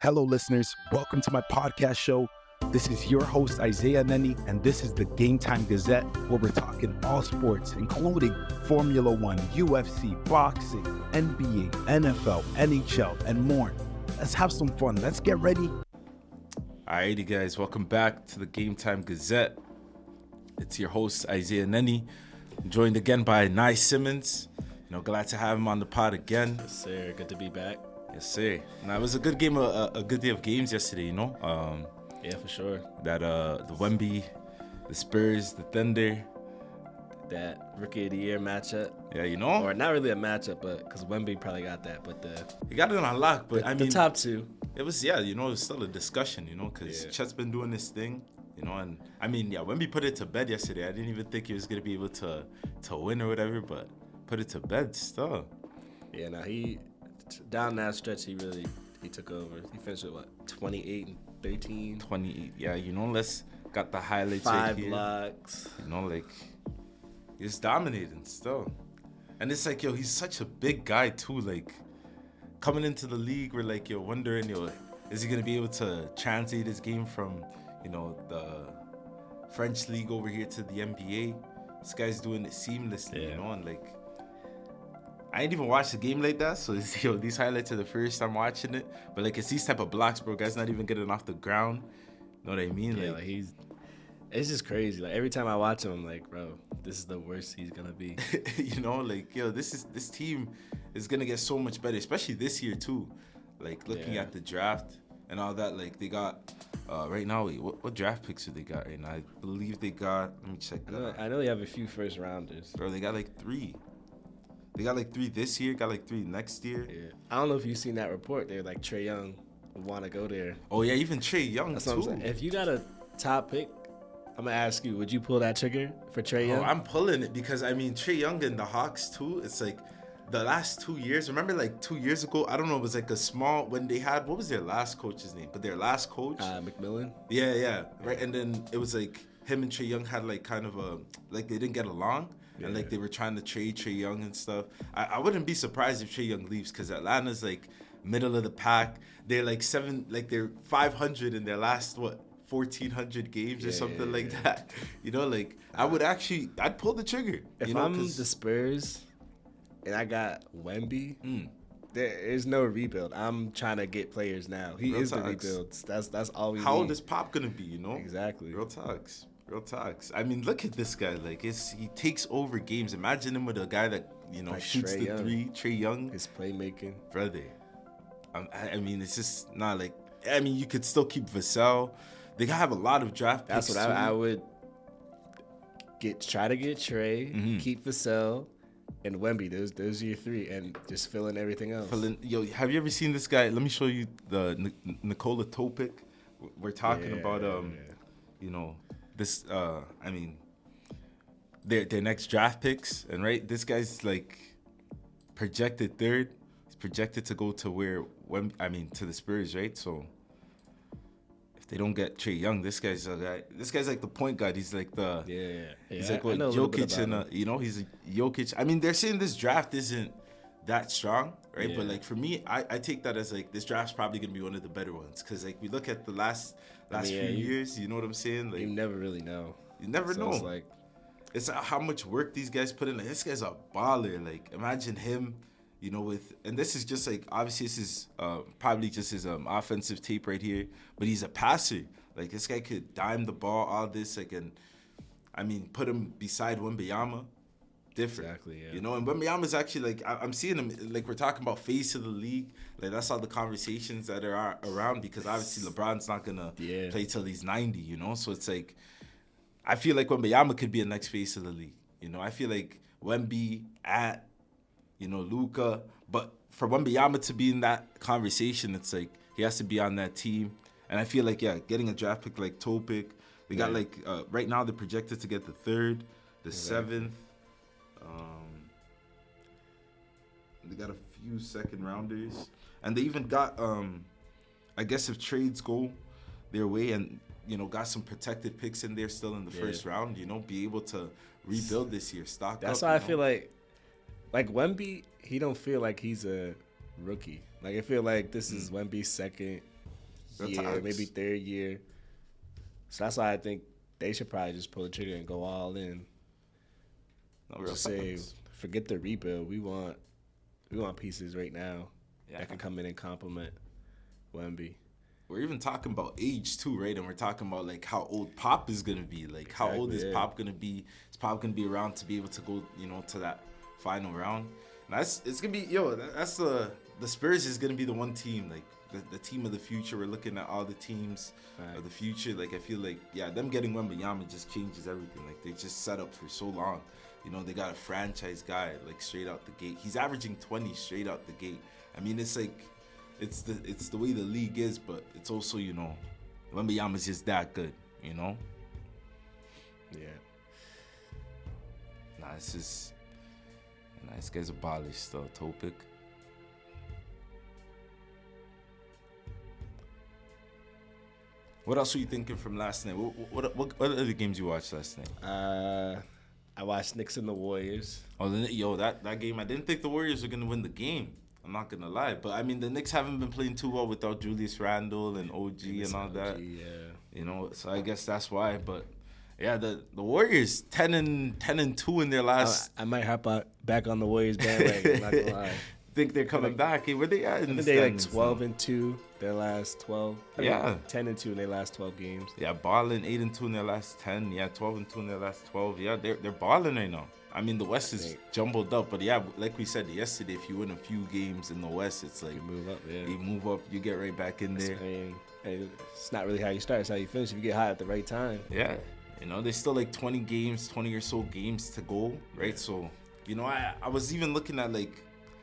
Hello, listeners. Welcome to my podcast show. This is your host, Isaiah Neni, and this is the GameTime Gazette, where we're talking all sports, including Formula One, UFC, boxing, NBA, NFL, NHL, and more. Let's have some fun. Let's get ready. Alrighty, guys. Welcome back to the GameTime Gazette. It's your host, Isaiah Neni, joined again by Nye Simmons. Glad to have him on the pod again. Yes, sir. Good to be back. Yes, sir. Now, it was a good game, a good day of games yesterday, Yeah, for sure. That the Wemby, the Spurs, the Thunder. That Rookie of the Year matchup. Yeah, Or not really a matchup, but because Wemby probably got that. But he got it on lock, but the top two. It was, it was still a discussion, because Chet's been doing this thing, and Wemby put it to bed yesterday. I didn't even think he was going to be able to win or whatever, but put it to bed still. Yeah, now he, down that stretch, he took over. He finished with, 28 and 13? 28, yeah, let's got the highlights 5 right here. blocks. He's dominating still. And it's he's such a big guy too, coming into the league, we're you're wondering, is he going to be able to translate his game from, the French league over here to the NBA? This guy's doing it seamlessly, and I ain't even watched the game like that, so these highlights are the first time watching it. But it's these type of blocks, bro. Guys not even getting off the ground. Know what I mean? Yeah, it's just crazy. Every time I watch him, I'm like, bro, this is the worst he's gonna be. This team is gonna get so much better, especially this year too. Looking at the draft and all that, they got right now. What draft picks do they got right now? I believe they got. Let me check. I know they have a few first rounders. Bro, they got 3. They got 3 this year, got 3 next year. Yeah. I don't know if you've seen that report there, Trae Young would want to go there. Oh, yeah, even Trae Young, That's too. what I'm saying. If you got a top pick, I'm going to ask you, would you pull that trigger for Trae Young? Oh, I'm pulling it because, Trae Young and the Hawks, too, it's the last 2 years. Remember, 2 years ago, I don't know, it was a small, when they had, what was their last coach's name? But their last coach? McMillan? Yeah, right? And then it was him and Trae Young had kind of a, they didn't get along. Yeah. And they were trying to trade Trae Young and stuff. I wouldn't be surprised if Trae Young leaves because Atlanta's middle of the pack. They're they're 500 in their last 1,400 games or something that. I'd pull the trigger. If I'm the Spurs and I got Wemby, there's no rebuild. I'm trying to get players now. He is the rebuild. That's all we need. How old is Pop gonna be? Exactly. Real talks. Look at this guy. He takes over games. Imagine him with a guy that shoots the 3. Trae Young. His playmaking, brother. It's just not you could still keep Vassell. They gotta have a lot of draft picks. That's what I would try to get Trae, keep Vassell, and Wemby. Those are your 3, and just fill in everything else. Have you ever seen this guy? Let me show you the Nikola Topic. We're talking about this. Their next draft picks, and right, this guy's projected 3rd. He's projected to go to to the Spurs, right? So if they don't get Trae Young, this guy's a guy. This guy's the point guard. He's He's what Jokic and he's Jokic. They're saying this draft isn't that strong, right? Yeah. But for me, I take that as this draft's probably gonna be one of the better ones because we look at the last few years. You know what I'm saying? You never really know. You never know. It's how much work these guys put in. This guy's a baller. Imagine him, and this is just obviously this is probably just his offensive tape right here, but he's a passer. This guy could dime the ball, all this, and put him beside Wembanyama. Different. Exactly, yeah. And Wembanyama's actually I'm seeing him we're talking about face of the league. That's all the conversations that are around because obviously LeBron's not gonna play till he's 90. So it's I feel Wembanyama could be a next face of the league. I feel Wemby at Luka, but for Wembanyama to be in that conversation, it's he has to be on that team. And I feel getting a draft pick like Topic, they got right now they're projected to get the 3rd, the 7th. They got a few second rounders, and they even got I guess if trades go their way and got some protected picks in there still in the first round, be able to rebuild this year, stock up. That's why I feel like Wemby, he don't feel like he's a rookie. I feel like this is Wemby's second year, maybe third year. So that's why I think they should probably just pull the trigger and go all in. Just say, forget the rebuild. We want pieces right now that can come in and complement Wemby. We're even talking about age too, right? And we're talking about like how old Pop is gonna be. Like how old is Pop gonna be? Is Pop gonna be around to be able to go, to that final round? And it's gonna be that's the Spurs is gonna be the one team, like the team of the future. We're looking at all the teams of the future. Like I feel like them getting Wembanyama just changes everything. Like they just set up for so long. They got a franchise guy like straight out the gate. He's averaging 20 straight out the gate. I mean, it's like it's the way the league is, but it's also Wembanyama's just that good. Yeah. Nah, it's just this guy's abolished still. Topic. What else were you thinking from last night? What other games you watched last night? I watched Knicks and the Warriors. Oh, that game, I didn't think the Warriors were going to win the game. I'm not going to lie. But, I mean, the Knicks haven't been playing too well without Julius Randle and OG and all that. Yeah. So I guess that's why. But, yeah, the Warriors, 10-2 in their last... I might hop back on the Warriors bandwagon, I'm not going to lie. Think they're coming back. Hey, where they at in the standings? They're like 12-2 their last 12. 10-2 in their last 12 games. Yeah, balling 8-2 in their last 10. Yeah, 12-2 in their last 12. Yeah, they're balling right now. I mean, the West is jumbled up, but yeah, like we said yesterday, if you win a few games in the West, it's like you move up. Yeah, you move up, you get right back in there. It's not really how you start; it's how you finish. If you get hot at the right time. Yeah, there's still like 20 or so games to go, right? So, I was even looking at like.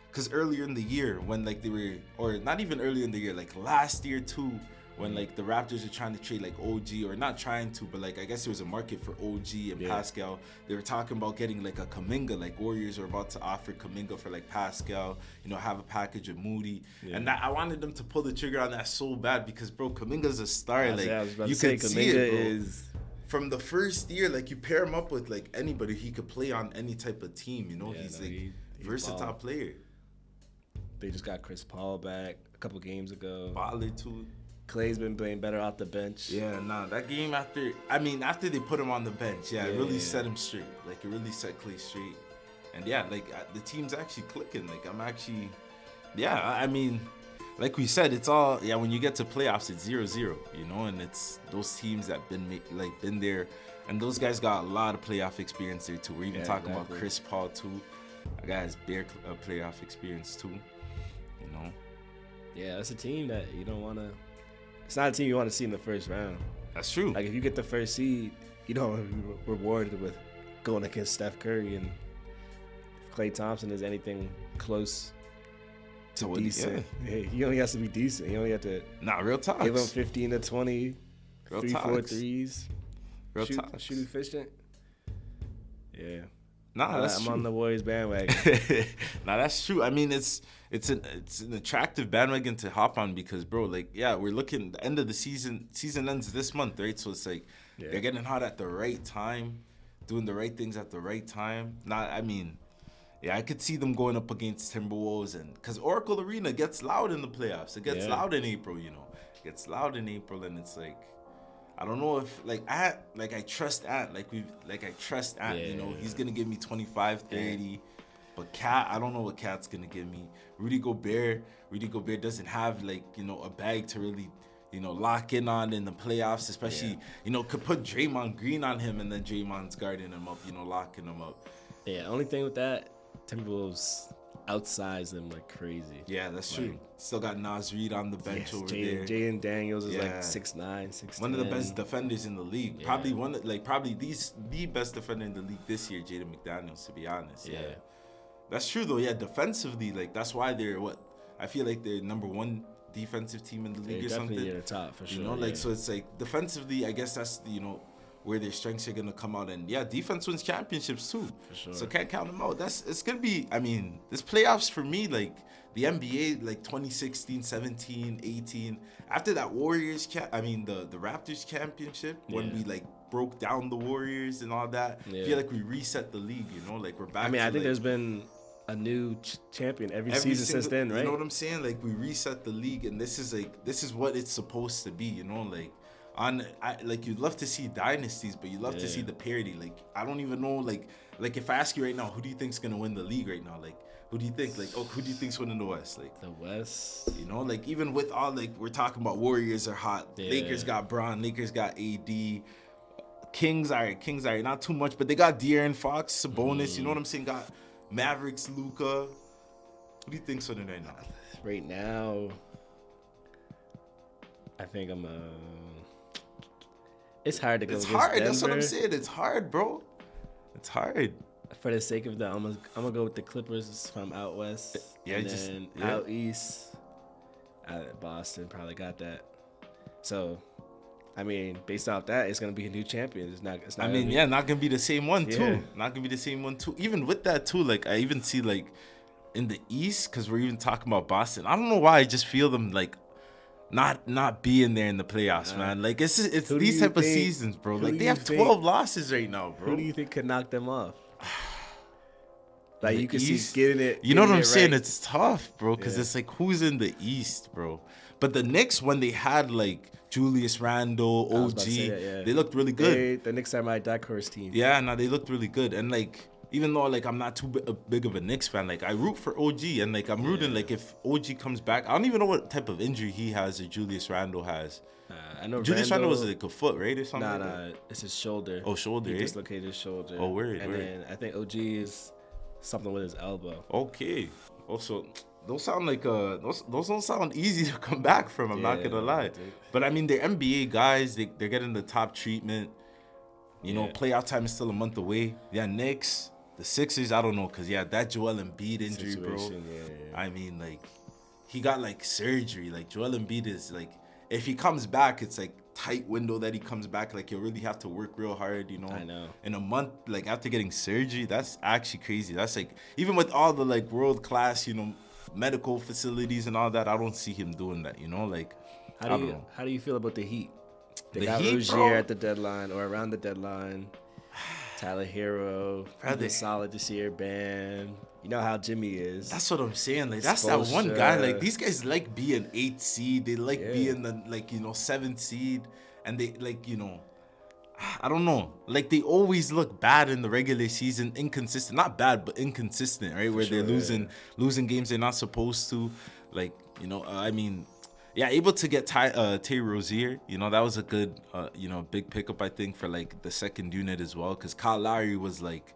Because earlier in the year, when like they were, or not even earlier in the year, like last year too, when like the Raptors were trying to trade like OG, or not trying to, but like I guess there was a market for OG and Pascal. They were talking about getting like a Kuminga, like Warriors are about to offer Kuminga for like Pascal, have a package with Moody. Yeah. And I wanted them to pull the trigger on that so bad because, bro, Kuminga's a star. Like you can see it, bro. Is... From the first year, like you pair him up with like anybody, he could play on any type of team. He's versatile player. They just got Chris Paul back a couple games ago. Baller too. Clay's been playing better off the bench. Yeah, that game after they put him on the bench, it really set him straight. Like it really set Clay straight. And the team's actually clicking. Like I'm actually, I mean, like we said, it's all when you get to playoffs, it's 0-0, and it's those teams that been there, and those guys got a lot of playoff experience there too. We're even talking about Chris Paul too. That guy has bare playoff experience too. Yeah, it's a team that you don't want to. It's not a team you want to see in the first round. That's true. Like if you get the first seed, you don't be rewarded with going against Steph Curry, and if Klay Thompson is anything close to decent, he only has to be decent. He only have to real talks. Give him 15 to 20, real 3-4 threes. Real talks. Shoot efficient. Yeah. That's I'm true. on the Warriors bandwagon. That's true. I mean, it's an attractive bandwagon to hop on because, bro, like, we're looking the end of the season. Season ends this month, right? So it's like they're getting hot at the right time, doing the right things at the right time. I could see them going up against Timberwolves, and because Oracle Arena gets loud in the playoffs. It gets loud in April, It gets loud in April, and it's like. I don't know if I trust Ant. I trust Ant. He's gonna give me 25, 30. But Cat, I don't know what Cat's gonna give me. Rudy Gobert doesn't have a bag to really lock in on in the playoffs, especially could put Draymond Green on him and then Draymond's guarding him up, locking him up. Yeah, only thing with that, Timberwolves outsize them like crazy. Yeah, that's true. Still got Naz Reid on the bench over there. Jaden Daniels is like 6'9", 6'10". One of the best defenders in the league. Yeah. Probably the best defender in the league this year, Jaden McDaniels, to be honest. Yeah. That's true though. Yeah, defensively, that's why they're I feel like they're number one defensive team in the league or something. Definitely at the top for sure. So it's like defensively, I guess that's where their strengths are gonna come out, and defense wins championships too. For sure. So can't count them out. It's gonna be. I mean, this playoffs for me, like the NBA, like 2016, 17, 18. After that Warriors, the Raptors championship when we broke down the Warriors and all that. I feel like we reset the league. We're back. I think there's been a new champion every season since then, right? You know what I'm saying? Like, we reset the league, and this is what it's supposed to be, you know? Like, like, you'd love to see dynasties, but you love to see the parity. Like, I don't even know, like if I ask you right now, who do you think's gonna win the league right now? Like, who do you think? Like, who do you think's winning the West? Like, the West. You know, like, even with all, like, we're talking about Warriors are hot. Yeah. Lakers got Bron. Lakers got AD. Kings, all right. Not too much, but they got De'Aaron Fox, Sabonis. You know what I'm saying? Got Mavericks, Luka. Who do you think's winning right now? Right now, I think it's hard to go. It's hard. Denver. That's what I'm saying. It's hard, bro. It's hard. For the sake of that, I'm gonna go with the Clippers from out west. Yeah, and then out east, Boston probably got that. So, I mean, based off that, it's gonna be a new champion. It's not. I mean, not gonna be the same one too. Not gonna be the same one too. Even with that too, like, I even see, like, in the East, because we're even talking about Boston. I don't know why I just feel them like not being there in the playoffs, man. Like, it's these type of seasons, bro. Like, they have 12 losses right now, bro. Who do you think could knock them off? Like, you can see getting it. You know what I'm saying? It's tough, bro, because it's like, who's in the East, bro? But the Knicks, when they had, like, Julius Randle, OG, they looked really good. The Knicks are my dark horse team. Yeah, no, they looked really good. And, like, even though, like, I'm not too big of a Knicks fan, like, I root for OG. And, like, I'm rooting, like, if OG comes back. I don't even know what type of injury he has or Julius Randle has. I know Julius Randle was, like, a foot, right, or something? Nah, it's his shoulder. Oh, shoulder, He dislocated his shoulder. Oh, word. Then I think OG is something with his elbow. Okay. Also, those sound like those don't sound easy to come back from. I'm not gonna lie. But I mean, they're NBA guys. They're getting the top treatment. You know, playoff time is still a month away. Yeah, Knicks, the Sixers. I don't know, cause that Joel Embiid injury, bro. I mean, like, he got, like, surgery. Like, Joel Embiid is, like, if he comes back, it's like tight window that he comes back. Like, he'll really have to work real hard, you know. I know. In a month, like, after getting surgery, that's actually crazy. That's, like, even with all the, like, world class, you know, medical facilities and all that, I don't see him doing that, you know. Like, I don't know. How do you feel about the Heat? They the got Heat, Rozier bro, at the deadline or around the deadline. Tyler Hero, pretty solid this year. Bam. You know how Jimmy is. That's what I'm saying. Like, that's that one guy. Like, these guys like being 8th seed. They like being the, like, you know, 7th seed. And they, like, you know, I don't know. Like, they always look bad in the regular season. Inconsistent. Not bad, but inconsistent, right? Where they're losing games they're not supposed to. Like, you know, I mean, able to get Tay Rozier. You know, that was a good, you know, big pickup, I think, for, like, the second unit as well. Because Kyle Lowry was, like,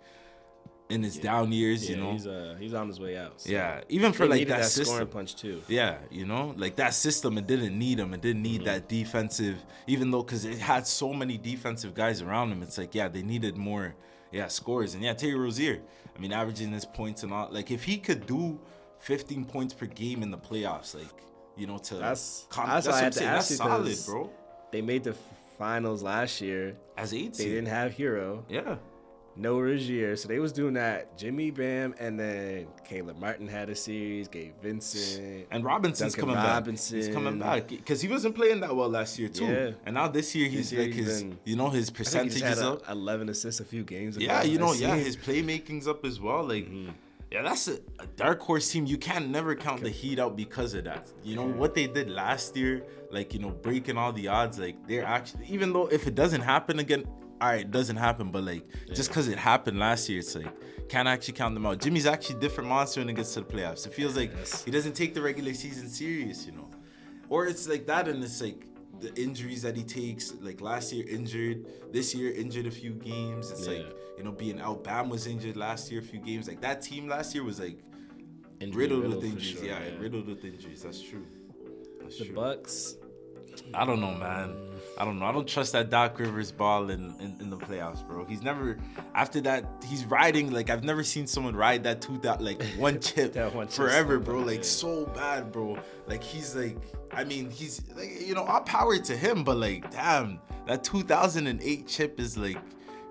in his down years, you know. He's on his way out. So. Yeah, even for, like, that system. Scoring punch too. Yeah, you know, like, that system, it didn't need him. It didn't need that defensive, even though, because it had so many defensive guys around him. It's like, they needed more, scores. And Terry Rozier, I mean, averaging his points and all. Like, if he could do 15 points per game in the playoffs, like, you know, that's what I'm saying. That's solid, bro. They made the finals last year as 8 seed. They didn't have Hero. Yeah. No Rozier, so they was doing that. Jimmy, Bam, and then Caleb Martin had a series. Gabe Vincent and Robinson's coming back. He's coming back because he wasn't playing that well last year too. Yeah. And now this year he's like his, you know, his percentage is up. 11 assists a few games ago. Yeah, you know, his playmaking's up as well. Like, that's a dark horse team. You can't never count the Heat out because of that. You know what they did last year, like, you know, breaking all the odds. Like, they're actually, even though if it doesn't happen again. All right, it doesn't happen, but, like, just because it happened last year, it's like, can't actually count them out. Jimmy's actually a different monster when it gets to the playoffs. It feels like he doesn't take the regular season serious, you know. Or it's like that, and it's like the injuries that he takes. Like, last year injured, this year injured a few games. It's like, you know, being out. Bam was injured last year a few games. Like, that team last year was, like, riddled with injuries. Sure, riddled with injuries. That's true. The Bucks. I don't know, man. I don't know. I don't trust that Doc Rivers ball in the playoffs, bro. He's never, after that, he's riding, like, I've never seen someone ride that one chip forever, bro. Like, so bad, bro. Like, he's like, I mean, he's like, you know, all power to him, but, like, damn, that 2008 chip is, like,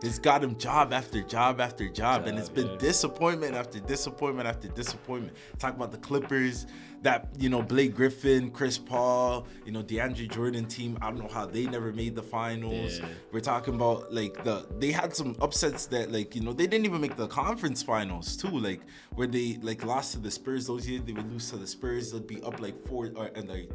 It's got him job after job after job, and it's been disappointment after disappointment after disappointment. Talk about the Clippers, that, you know, Blake Griffin, Chris Paul, you know, DeAndre Jordan team. I don't know how they never made the finals. We're talking about, like, they had some upsets that, like, you know, they didn't even make the conference finals too, like, where they, like, lost to the Spurs those years. They would lose to the Spurs. They'd be up like 4 and like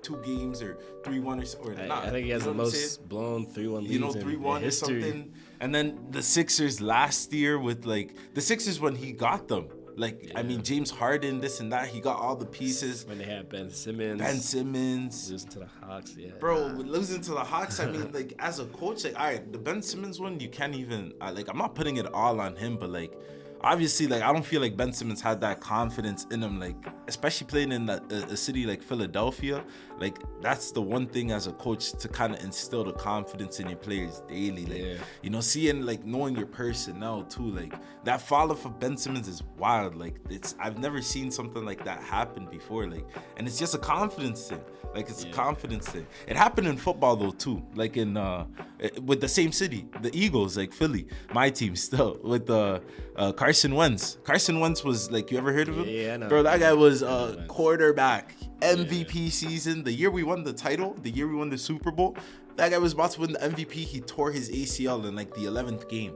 2 games or 3-1 or not. I think he has the most blown 3-1 leads, you know, 3-1 or something. And then the Sixers last year with, like, the Sixers when he got them, like, I mean, James Harden, this and that, he got all the pieces. When they had Ben Simmons. Losing to the Hawks, Bro, losing to the Hawks, I mean, like, as a coach, like, all right, the Ben Simmons one, you can't even, like, I'm not putting it all on him, but, like, obviously, like, I don't feel like Ben Simmons had that confidence in him, like, especially playing in a city like Philadelphia. Like, that's the one thing as a coach, to kind of instill the confidence in your players daily. Like, you know, seeing, like, knowing your personnel too. Like, that fall off of Ben Simmons is wild. Like, I've never seen something like that happen before. Like, and it's just a confidence thing. Like, it's a confidence thing. It happened in football though too. Like in with the same city, the Eagles, like Philly, my team still, with Carson Wentz. Carson Wentz was, like, you ever heard of him? Yeah, I know. Bro, that guy was a quarterback, MVP season. The year we won the title, the year we won the Super Bowl, that guy was about to win the MVP. He tore his ACL in, like, the 11th game.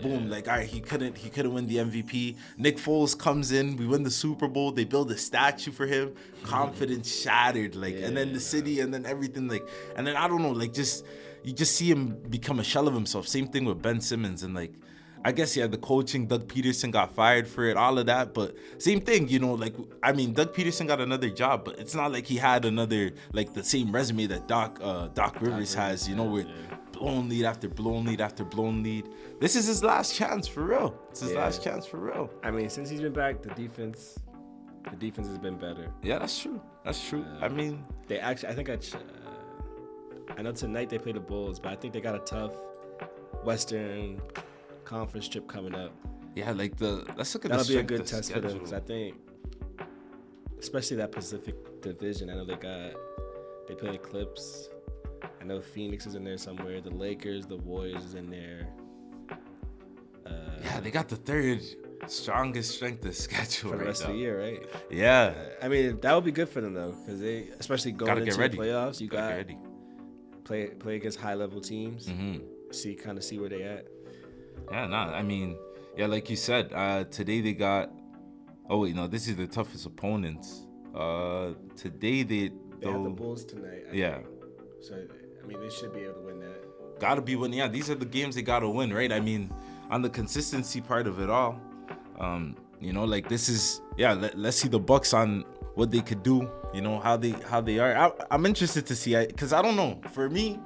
Boom, like, all right, he couldn't win the MVP. Nick Foles comes in, we win the Super Bowl, they build a statue for him. Confidence shattered, like, and then the city, and then everything, like, and then I don't know, like, you just see him become a shell of himself. Same thing with Ben Simmons, and, like, I guess, the coaching, Doug Peterson got fired for it, all of that, but same thing, you know, like, I mean, Doug Peterson got another job, but it's not like he had another, like, the same resume that Doc Rivers has, you know, with blown lead after blown lead after blown lead. This is his last chance, for real. It's his last chance, for real. I mean, since he's been back, the defense has been better. Yeah, that's true. I mean, they actually, I know tonight they play the Bulls, but I think they got a tough Western Conference trip coming up. Yeah, like, let's look at that'll be a good test for them, because I think, especially that Pacific Division, I know they play the Clips. I know Phoenix is in there somewhere. The Lakers, the Warriors is in there. They got the third strongest strength of schedule for the rest of the year, right? Yeah. I mean, that would be good for them though, because they, especially going into the playoffs, you got ready. Play against high level teams. See where they at. Yeah, I mean, like you said, today they got. Oh wait, no, this is the toughest opponents. Today they have the Bulls tonight. I think. So I mean, they should be able to win that. Gotta be winning. Yeah, these are the games they gotta win, right? I mean, on the consistency part of it all, you know, like, this is, let's see the Bucks on what they could do, you know, how they are. I'm interested to see, because I don't know. For me,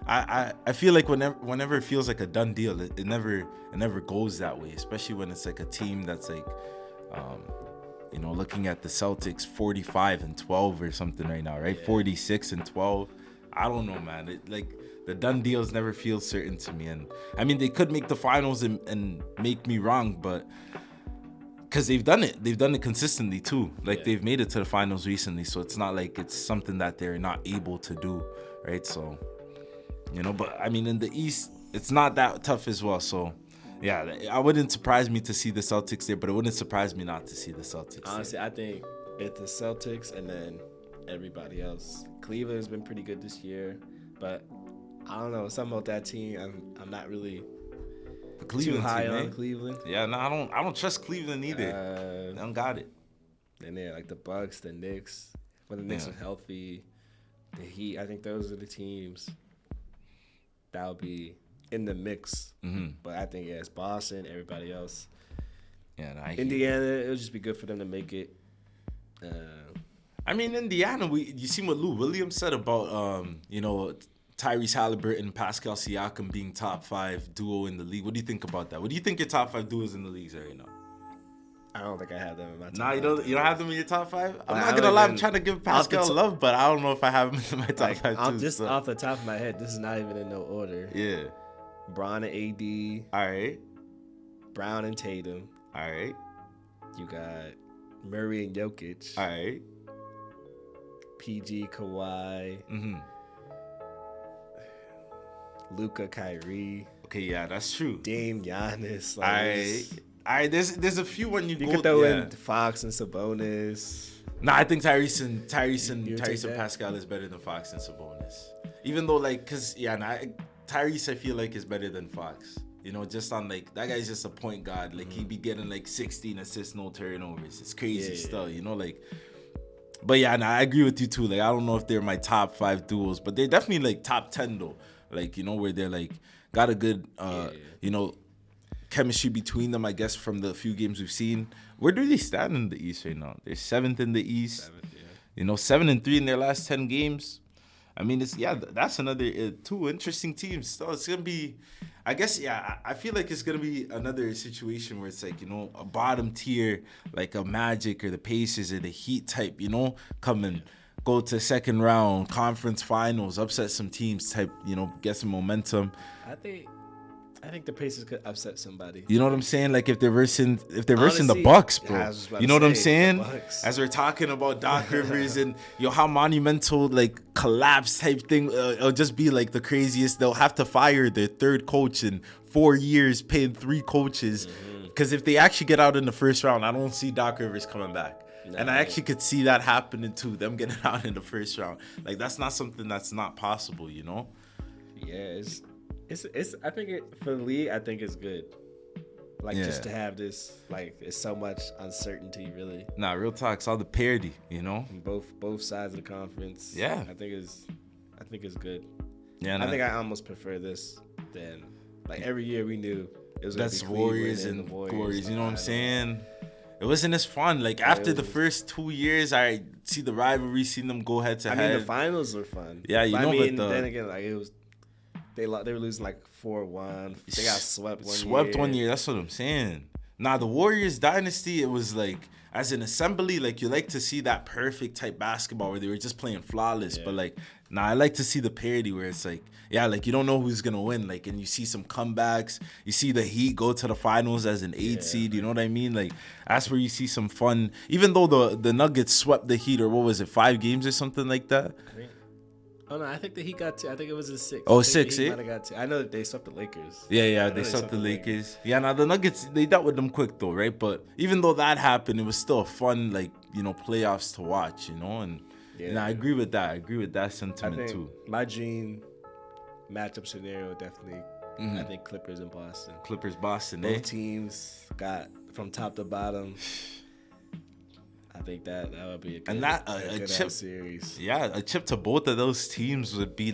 I feel like whenever it feels like a done deal, it never goes that way, especially when it's like a team that's like, you know, looking at the Celtics 45-12 or something right now, right? 46-12. I don't know, man. It, like, the done deals never feel certain to me, and I mean, they could make the finals and make me wrong, but because they've done it consistently too. Like, they've made it to the finals recently, so it's not like it's something that they're not able to do, right? So, you know, but I mean, in the East, it's not that tough as well. So, yeah, I wouldn't surprise me to see the Celtics there, but it wouldn't surprise me not to see the Celtics. Honestly, there. I think it's the Celtics and then everybody else. Cleveland's been pretty good this year, but I don't know, something about that team. I'm not really too high on Cleveland. Yeah, no, I don't trust Cleveland either. They don't got it. And then, like, the Bucks, the Knicks. When the Knicks are healthy, the Heat. I think those are the teams that'll be in the mix. But I think it's Boston, everybody else. Yeah, no, Indiana, it'll just be good for them to make it. I mean, Indiana, you seen what Lou Williams said about you know, Tyrese Halliburton, Pascal Siakam being top 5 duo in the league. What do you think about that? What do you think your top 5 duos in the leagues are right now? I don't think I have them in my top 5. Nah, you don't have them in your top 5? I'm not gonna lie, I'm trying to give Pascal love, but I don't know if I have him in my top 5 too. Just off the top of my head, this is not even in no order. Yeah. Bron and AD. Alright. Brown and Tatum. Alright. You got Murray and Jokic. Alright. PG, Kawhi. Luka, Kyrie. Okay, yeah, that's true. Dame, Giannis. There's a few when you go. You could throw in Fox and Sabonis. Nah, I think Tyrese and Pascal is better than Fox and Sabonis. Even though, Tyrese I feel like is better than Fox. You know, just on like that guy's just a point guard. Like he be getting like 16 assists, no turnovers. It's crazy still. You know, like. But yeah, I agree with you too. Like I don't know if they're my top 5 duos, but they're definitely like top 10 though. Like you know where they're like got a good you know chemistry between them. I guess from the few games we've seen. Where do they stand in the East right now? They're 7th in the East. 7th, yeah. You know, 7-3 in their last 10 games. I mean, that's another 2 interesting teams. So it's gonna be, I guess, I feel like it's gonna be another situation where it's like, you know, a bottom tier, like a Magic or the Pacers or the Heat type, you know, come and go to second round, conference finals, upset some teams type, you know, get some momentum. I think the Pacers could upset somebody. You know what I'm saying? Like if they're versing the Bucks, bro. You know what I'm saying? As we're talking about Doc Rivers and how monumental like collapse type thing, it'll just be like the craziest. They'll have to fire their 3rd coach in 4 years, paying 3 coaches. Because if they actually get out in the first round, I don't see Doc Rivers coming back. No. And I actually could see that happening too. Them getting out in the first round. Like that's not something that's not possible. You know? Yeah, It's I think for the league, I think it's good. Just to have this, it's so much uncertainty, really. Nah, real talk. It's all the parity, you know. Both sides of the conference. Yeah, I think it's good. Yeah, I think I almost prefer this than every year we knew it was gonna be Warriors and the Warriors. You know what I'm saying? It wasn't as fun. Like after the first 2 years, I see the rivalry, seen them go head to head. I mean, the finals were fun. Yeah, but then again, it was. They were losing 4-1. They got swept one year. Swept 1 year. That's what I'm saying. Nah, the Warriors dynasty, it was like as an assembly, you like to see that perfect type basketball where they were just playing flawless. Yeah. But I like to see the parity where it's you don't know who's gonna win. And you see some comebacks. You see the Heat go to the finals as an 8 seed. You know what I mean? That's where you see some fun. Even though the Nuggets swept the Heat, or what was it, 5 games or something like that. Oh no, I think that he got 2. I think it was a 6. Oh, 6, might have got 2. I know that they swept the Lakers. Yeah, they swept the Lakers. Yeah, now the Nuggets, they dealt with them quick though, right? But even though that happened, it was still a fun, playoffs to watch, And I agree with that. I agree with that sentiment too. My dream matchup scenario definitely. I think Clippers and Boston. Boston. Both teams got from top to bottom. I think that would be a good chip series. Yeah, a chip to both of those teams would be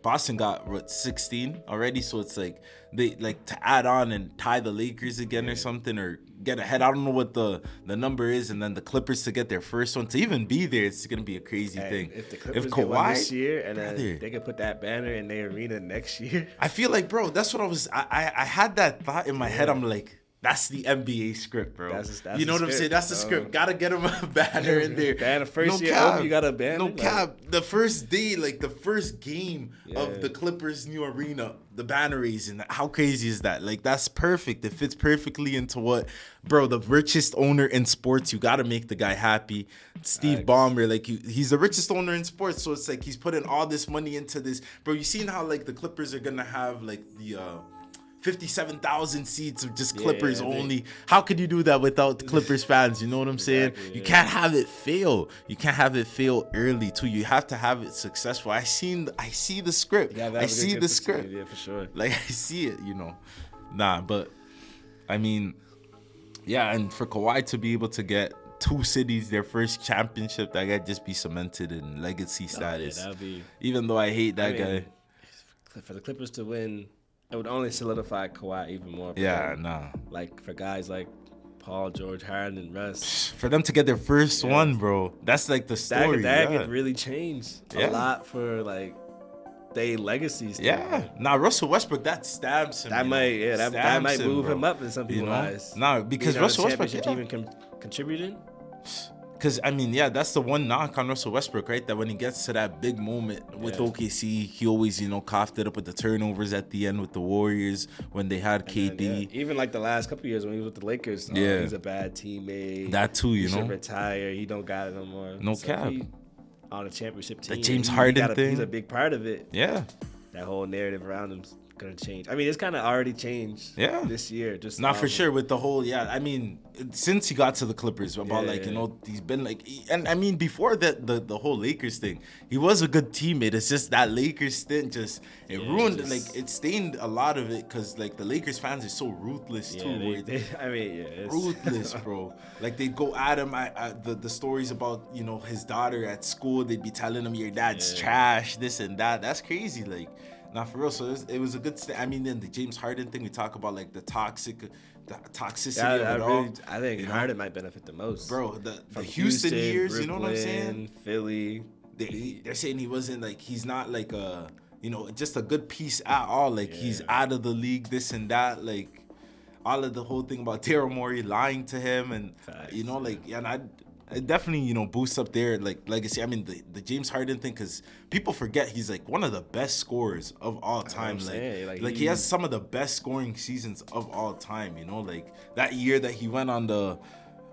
Boston got 16 already, so it's they to add on and tie the Lakers again or something, or get ahead. I don't know what the number is, and then the Clippers to get their first one to even be there. It's gonna be a crazy thing. If the Clippers get one this year, and then they could put that banner in their arena next year. I feel like, bro, that's what I had that thought in my head. I'm like, that's the NBA script, bro. That's you know what I'm saying? That's the script. Gotta get him a banner in there. Banner first year, you got a banner. No cap. The first day, the first game of the Clippers' new arena, the banner raising. How crazy is that? That's perfect. It fits perfectly into what, bro, the richest owner in sports. You gotta make the guy happy. Steve Ballmer, he's the richest owner in sports, so it's he's putting all this money into this, bro. You seen how the Clippers are gonna have the 57,000 seats of just Clippers only. How could you do that without Clippers fans? You know what I'm saying? You can't have it fail. You can't have it fail early too. You have to have it successful. I see the script. I see the script. Yeah, for sure. I see it, Nah, but I mean, yeah, and for Kawhi to be able to get 2 cities their first championship, that guy just be cemented in legacy status. That would be. Even though I hate that guy. For the Clippers to win, it would only solidify Kawhi even more. For guys like Paul, George, Harden, and Russ. For them to get their first one, bro. That's the story. That could really change a lot for their legacies. Yeah. Now Russell Westbrook, that stabs him. That might move him up in some people's eyes. No, because Russell Westbrook even contributing. Because, that's the one knock on Russell Westbrook, right? That when he gets to that big moment with OKC, he always, coughed it up with the turnovers at the end with the Warriors when they had KD. Then, even the last couple of years when he was with the Lakers, he's a bad teammate. That too, he should retire. He don't got it no more. No cap. On a championship team. The James Harden thing. He's a big part of it. Yeah. That whole narrative around him gonna change. I mean, it's kind of already changed. This year, just not for sure with the whole. Yeah, I mean, since he got to the Clippers, about you know, he's been like, and I mean, before that, the whole Lakers thing, he was a good teammate. It's just that Lakers stint it ruined, it stained a lot of it because like the Lakers fans are so ruthless too. Ruthless, bro. Like they go at him. The stories about, you know, his daughter at school, they'd be telling him your dad's trash, this and that. That's crazy. Like. Not for real. So it was a good. I mean, then the James Harden thing, we talk about like the toxicity of it all. I think Harden might benefit the most, bro. The Houston years, Brooklyn, you know what I'm saying? Philly. They're saying he wasn't like, he's not like a, you know, just a good piece at all. Like he's out of the league, this and that. Like all of the whole thing about Daryl Morey lying to him, and you know, like, and it definitely, you know, boosts up their like legacy. I mean, the James Harden thing, because people forget he's like one of the best scorers of all time. Like he has some of the best scoring seasons of all time. You know, like that year that he went on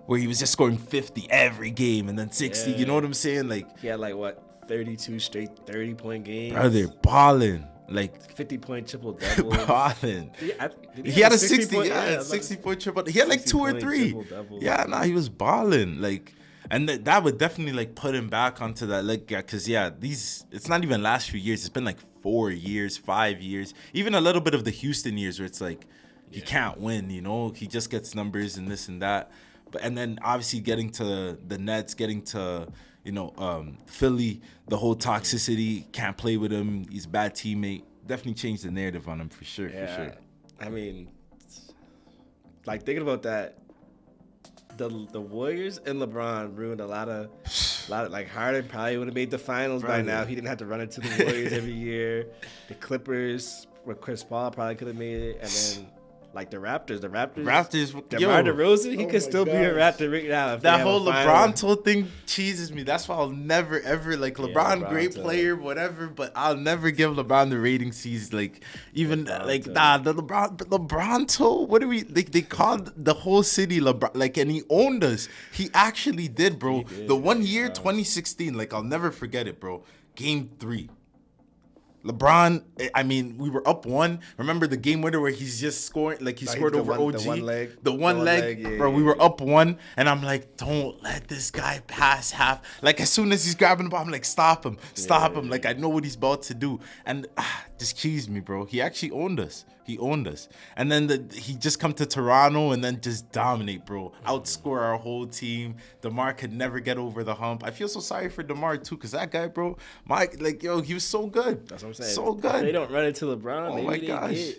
where he was just scoring 50 every game and then 60. You know what I'm saying? Like he had like what 32 straight 30-point games. Bro, they're balling. Like 50-point triple double. Balling. He had a 60-point triple. He had like 2 or 3. Yeah, nah, he was balling. Like. And that would definitely like put him back onto that, like, because it's not even last few years. It's been like 4 years, 5 years, even a little bit of the Houston years where it's like he can't win, you know, he just gets numbers and this and that. And then obviously getting to the Nets, getting to, you know, Philly, the whole toxicity, can't play with him, he's a bad teammate. Definitely changed the narrative on him for sure. I mean, like thinking about that. The Warriors and LeBron ruined a lot of like Harden probably would have made the finals by now. He didn't have to run into the Warriors every year. The Clippers with Chris Paul probably could have made it, and then like the Raptors, DeMar DeRozan, he could still be a Raptor right now. That whole LeBron thing cheeses me. That's why I'll never ever like LeBron great player, whatever, but I'll never give LeBron the ratings he's like, even the LeBron what do we they called the whole city LeBron, like, and he owned us. He actually did, bro. The 1 year 2016, like I'll never forget it, bro. Game 3. LeBron, I mean, we were up 1. Remember the game winner where he's just scoring, like he scored over OG? The one leg, bro. We were up 1, and I'm like, don't let this guy pass half. Like as soon as he's grabbing the ball, I'm like, stop him. Like I know what he's about to do. And just cheesed me, bro. He actually owned us. And then he just come to Toronto and then just dominate, bro. Outscore our whole team. DeMar could never get over the hump. I feel so sorry for DeMar too, because that guy, bro, he was so good. That's what I'm saying. So good. If they don't run into LeBron, oh my gosh.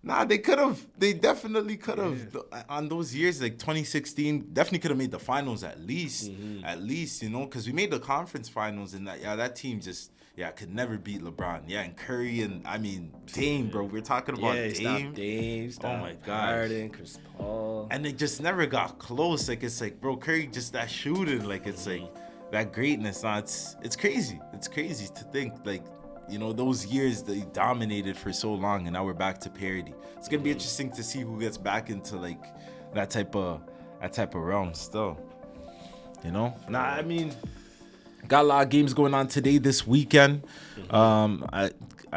Nah, they could have. They definitely could have. On those years, like 2016, definitely could have made the finals at least. At least, you know, because we made the conference finals, and that team just, could never beat LeBron. Yeah, and Curry, and I mean, Dame, bro. We're talking about Dame. Oh my God. Harden, Chris Paul. And they just never got close. Like, it's like, bro, Curry just that shooting. Like, it's like that greatness. Nah, it's crazy. It's crazy to think, like, you know, those years they dominated for so long, and now we're back to parity. It's gonna be interesting to see who gets back into like that type of realm still. You know? Nah, I mean, got a lot of games going on today, this weekend. I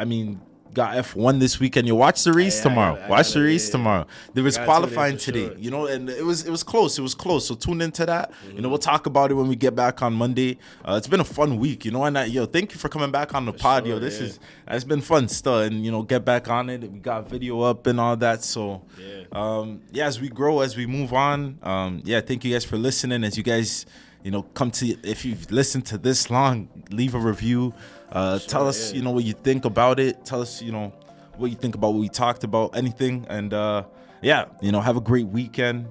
mean, got F1 this weekend. You watch the race tomorrow. Watch the race tomorrow. There was qualifying today, you know, and it was close. It was close. So tune into that. You know, we'll talk about it when we get back on Monday. It's been a fun week, you know, and thank you for coming back on the pod, yo. It's been fun still, and you know, get back on it. We got video up and all that. So as we grow, as we move on, thank you guys for listening. As you guys, you know, if you've listened to this long, leave a review. Tell us, you know, what you think about it. Tell us, you know, what you think about what we talked about, anything. And, you know, have a great weekend.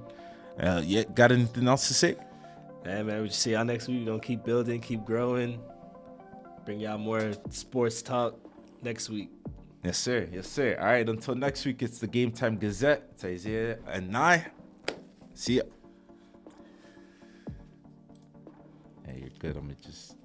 Got anything else to say? Man, we'll see y'all next week. We're going to keep building, keep growing. Bring y'all more sports talk next week. Yes, sir. Yes, sir. All right, until next week, it's the GameTime Gazette. It's Isaiah and I. See ya. Hey, you're good. I'm going to just...